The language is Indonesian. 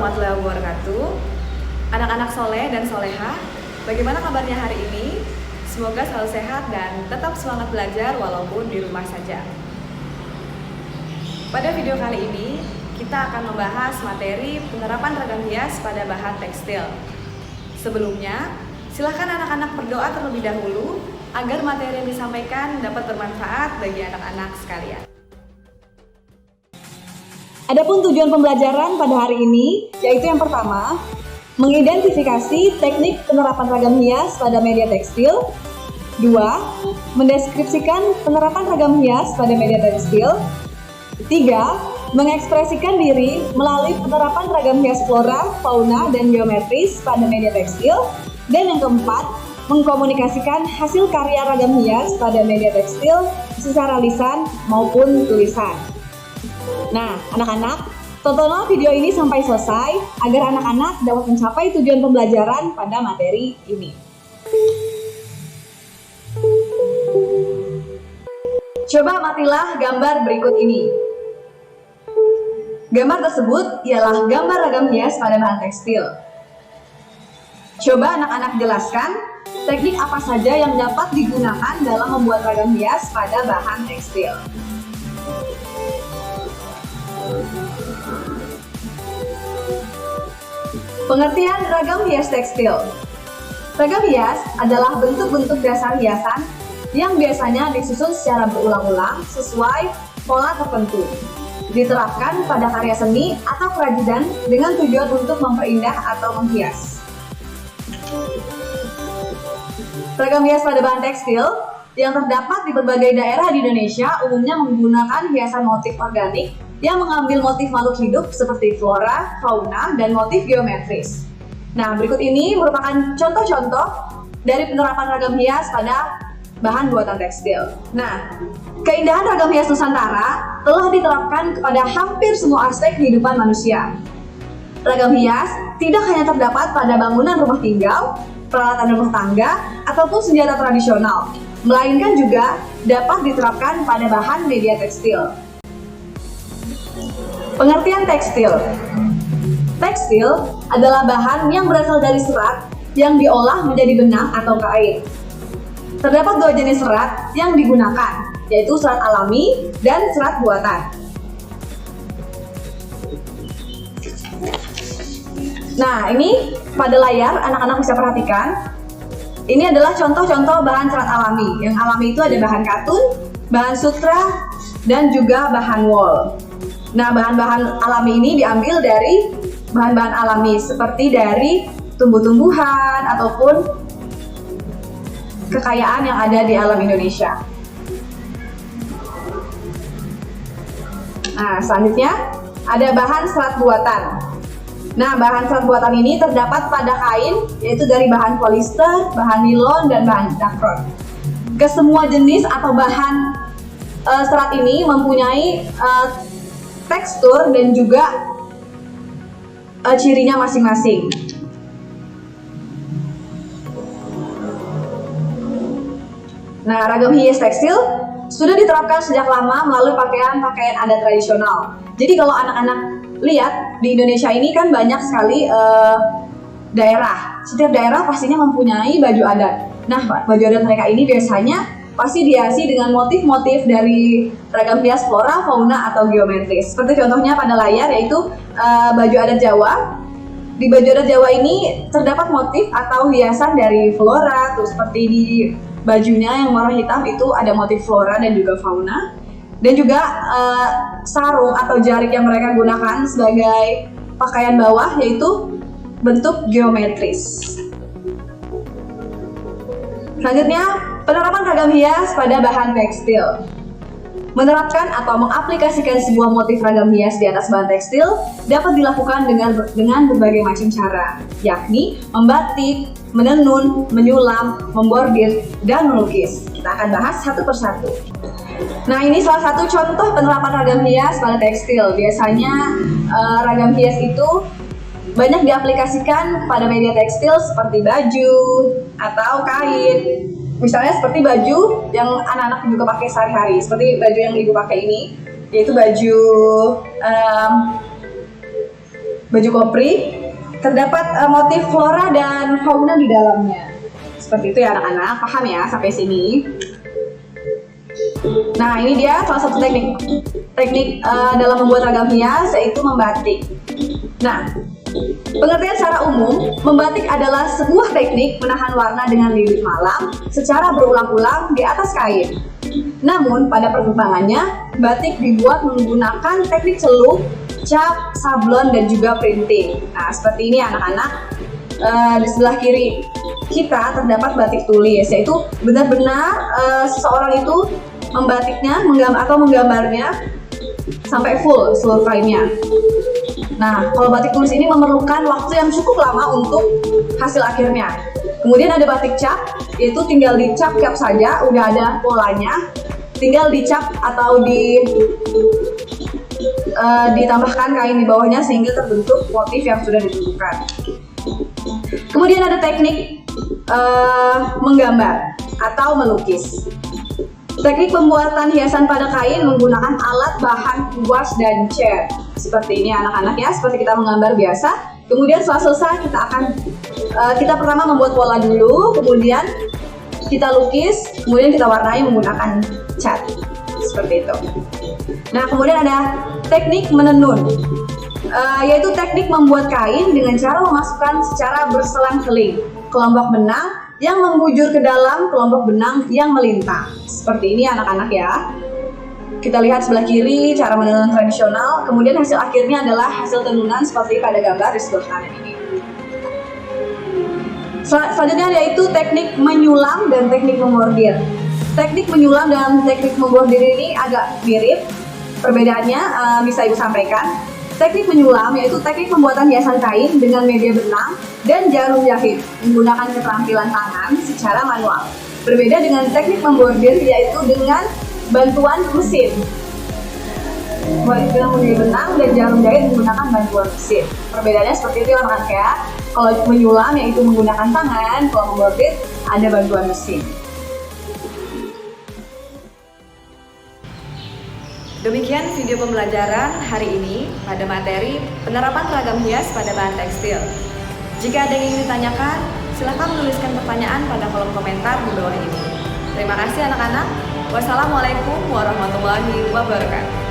warahmatullahi wabarakatuh. Anak-anak soleh dan soleha, bagaimana kabarnya hari ini? Semoga selalu sehat dan tetap semangat belajar walaupun di rumah saja. Pada video kali ini, kita akan membahas materi penerapan ragam hias pada bahan tekstil. Sebelumnya, silahkan anak-anak berdoa terlebih dahulu agar materi yang disampaikan dapat bermanfaat bagi anak-anak sekalian. Adapun tujuan pembelajaran pada hari ini, yaitu yang pertama, mengidentifikasi teknik penerapan ragam hias pada media tekstil. 2. Mendeskripsikan penerapan ragam hias pada media tekstil. 3. Mengekspresikan diri melalui penerapan ragam hias flora, fauna, dan geometris pada media tekstil. Dan yang keempat, mengkomunikasikan hasil karya ragam hias pada media tekstil secara lisan maupun tulisan. Nah, anak-anak, tontonlah video ini sampai selesai agar anak-anak dapat mencapai tujuan pembelajaran pada materi ini. Coba amatilah gambar berikut ini. Gambar tersebut ialah gambar ragam hias pada bahan tekstil. Coba anak-anak jelaskan teknik apa saja yang dapat digunakan dalam membuat ragam hias pada bahan tekstil. Pengertian ragam hias tekstil. Ragam hias adalah bentuk-bentuk dasar hiasan yang biasanya disusun secara berulang-ulang sesuai pola tertentu. Diterapkan pada karya seni atau kerajinan dengan tujuan untuk memperindah atau menghias. Ragam hias pada bahan tekstil yang terdapat di berbagai daerah di Indonesia umumnya menggunakan hiasan motif organik yang mengambil motif makhluk hidup seperti flora, fauna, dan motif geometris. Nah, berikut ini merupakan contoh-contoh dari penerapan ragam hias pada bahan buatan tekstil. Nah, keindahan ragam hias Nusantara telah diterapkan kepada hampir semua aspek kehidupan manusia. Ragam hias tidak hanya terdapat pada bangunan rumah tinggal, peralatan rumah tangga, ataupun senjata tradisional, melainkan juga dapat diterapkan pada bahan media tekstil. Pengertian tekstil. Tekstil adalah bahan yang berasal dari serat yang diolah menjadi benang atau kain. Terdapat dua jenis serat yang digunakan, yaitu serat alami dan serat buatan. Nah, ini pada layar anak-anak bisa perhatikan. Ini adalah contoh-contoh bahan serat alami. Yang alami itu ada bahan katun, bahan sutra, dan juga bahan wol. Nah, bahan-bahan alami ini diambil dari bahan-bahan alami seperti dari tumbuh-tumbuhan ataupun kekayaan yang ada di alam Indonesia. Nah, selanjutnya ada bahan serat buatan. Nah, bahan serat buatan ini terdapat pada kain, yaitu dari bahan polister, bahan nilon, dan bahan dakron. Kesemua jenis atau bahan serat ini mempunyai tekstur dan juga cirinya masing-masing. Nah, ragam hias tekstil sudah diterapkan sejak lama melalui pakaian-pakaian adat tradisional. Jadi kalau anak-anak lihat di Indonesia ini kan banyak sekali daerah. Setiap daerah pastinya mempunyai baju adat. Nah, baju adat mereka ini biasanya pasti dihiasi dengan motif-motif dari ragam hias flora, fauna, atau geometris. Seperti contohnya pada layar, yaitu baju adat Jawa. Di baju adat Jawa ini terdapat motif atau hiasan dari flora, tuh seperti di bajunya yang warna hitam itu ada motif flora dan juga fauna. Dan juga sarung atau jarik yang mereka gunakan sebagai pakaian bawah, yaitu bentuk geometris. Selanjutnya, penerapan ragam hias pada bahan tekstil. Menerapkan atau mengaplikasikan sebuah motif ragam hias di atas bahan tekstil dapat dilakukan dengan berbagai macam cara, yakni membatik, menenun, menyulam, membordir, dan melukis. Kita akan bahas satu persatu. Nah, ini salah satu contoh penerapan ragam hias pada tekstil. Biasanya ragam hias itu banyak diaplikasikan pada media tekstil seperti baju atau kain. Misalnya seperti baju yang anak-anak juga pakai sehari-hari, seperti baju yang ibu pakai ini, yaitu baju baju kopri, terdapat motif flora dan fauna di dalamnya. Seperti itu ya anak-anak, paham ya sampai sini? Nah, ini dia salah satu teknik dalam membuat ragam hias, yaitu membatik. Nah, pengertian secara umum, membatik adalah sebuah teknik menahan warna dengan lilit malam secara berulang-ulang di atas kain. Namun, pada perkembangannya, batik dibuat menggunakan teknik celup, cap, sablon, dan juga printing. Nah, seperti ini anak-anak. Di sebelah kiri kita terdapat batik tulis, yaitu benar-benar seseorang itu membatiknya atau menggambarnya sampai full seluruh kainnya. Nah, kalau batik tulis ini memerlukan waktu yang cukup lama untuk hasil akhirnya. Kemudian ada batik cap, yaitu tinggal dicap saja, udah ada polanya, tinggal dicap atau ditambahkan kain di bawahnya sehingga terbentuk motif yang sudah ditentukan. Kemudian ada teknik menggambar atau melukis. Teknik pembuatan hiasan pada kain menggunakan alat bahan kuas dan cat. Seperti ini anak-anak ya, seperti kita menggambar biasa. Kemudian setelah selesai kita pertama membuat pola dulu, kemudian kita lukis, kemudian kita warnai menggunakan cat. Seperti itu. Nah, kemudian ada teknik menenun. Yaitu teknik membuat kain dengan cara memasukkan secara berselang-seling kelompok benang yang membujur ke dalam kelompok benang yang melintang. Seperti ini anak-anak ya. Kita lihat sebelah kiri cara menenun tradisional, kemudian hasil akhirnya adalah hasil tenunan seperti pada gambar di sebelah kanan ini. Selanjutnya yaitu teknik menyulam dan teknik membordir. Teknik menyulam dan teknik membordir ini agak mirip. Perbedaannya bisa Ibu sampaikan. Teknik menyulam yaitu teknik pembuatan hiasan kain dengan media benang dan jarum jahit menggunakan keterampilan tangan secara manual. Berbeda dengan teknik membordir yaitu dengan bantuan mesin. Dengan media benang dan jarum jahit menggunakan bantuan mesin. Perbedaannya seperti itu anak-anak ya. Kalau menyulam yaitu menggunakan tangan, kalau membordir ada bantuan mesin. Demikian video pembelajaran hari ini pada materi penerapan ragam hias pada bahan tekstil. Jika ada yang ingin ditanyakan, silakan menuliskan pertanyaan pada kolom komentar di bawah ini. Terima kasih anak-anak. Wassalamualaikum warahmatullahi wabarakatuh.